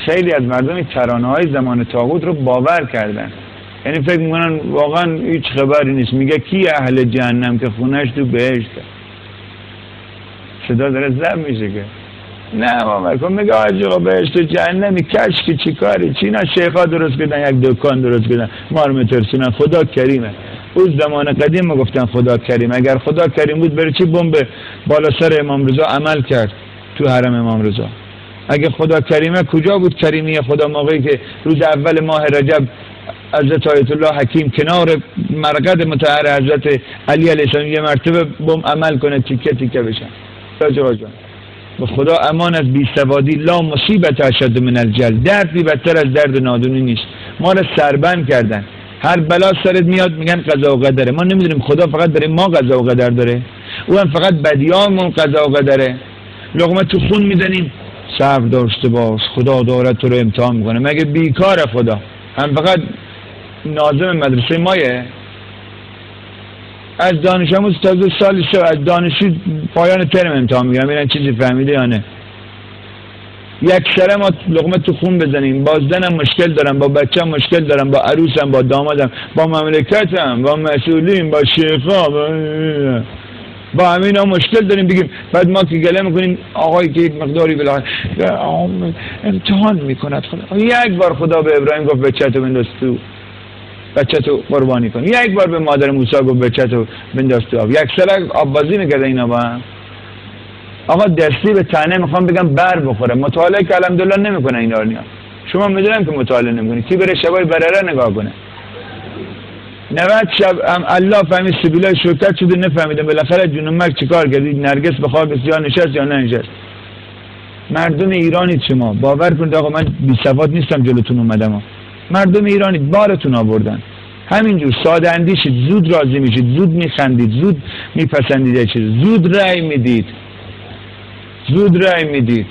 خیلی از مردم ترانه‌های زمان طاغوت رو باور کردن، یعنی فکر میکنن واقعا هیچ خبری نیست. میگه کی اهل جهنم که خونش تو بهشته، صدا داره ضبط میشه که نه باور کن. میگه آقا بهشت و جهنمی کشکی چی کاری، چی اینا شیخا درست کردن، یک دکان درست کردن، ما رو میترسونن. خدا کریمه. اون زمان قدیم گفتن خدا کریم. اگر خدا کریم بود برای چی بمب بالا سر امام رضا عمل کرد تو حرم امام رضا؟ اگه خدا کریمه کجا بود کریمی خدا موقعی که روز اول ماه رجب حضرت آیت الله حکیم کنار مرقد مطهر حضرت علی علیه السلام یه مرتبه بم عمل کنه تیکه تیکه بشن؟ راجع به خدا امان از بی سوادی. لا مصیبت اشد من الجهل، درد بدتر از درد نادونی نیست. ما را سربند کردن، هر بلا سرت میاد میگن قضا و قدره. ما نمیدونیم خدا فقط داره ما قضا و قدر داره، او هم فقط بدیامون قضا و قدره. لقمه تو خون میدنیم، صبر داشته باش خدا داره تو رو امتحان میکنه. مگه بیکاره خدا؟ هم فقط ناظم مدرسه مایه؟ از دانش آموز تازه سال شو از دانشجو پایان ترم امتحان میگیرن ببینن چیزی فهمیده یا نه. یک سره ما لقمه تو خون بزنیم. با زنم مشکل دارم، با بچه‌م مشکل دارم، با عروسم، با دامادم، با مملکتم، با مسئولین، با شیخا، با همینا مشکل داریم بگیم. بعد ما که گله میکنیم آقایی که یک مقداری بلا امتحان میکند خدا. یک بار خدا به ابراهیم گفت بچه‌تو بنداز تو، بچه‌تو قربانی کن. یک بار به مادر موسی گفت بچه‌تو بنداز تو آب. یک سال آب بازی میکرد اینا با هم. آقا دستی به تنه میخوام بگم بر بخوره. مطالعه که الحمدلله نمیکنه اینا رو. شما میدونم که مطالعه نمیکنی. کی بره شبای برره نگاه کنه؟ 90 شب الله فهمید سبیلای شرکت شده نفهمیدم بالاخره جنومک چیکار کردید؟ نرگس به خواب بسیار نشست یا ننشست؟ مردم ایرانی شما باور کنید آقا من بی سواد نیستم جلوتون اومدم. مردم ایرانی بارتون آوردن. همینجور ساده اندیشید، زود راضی میشید، زود میخندید، زود میپسندید، زود رأی میدید، زود رأی میدید.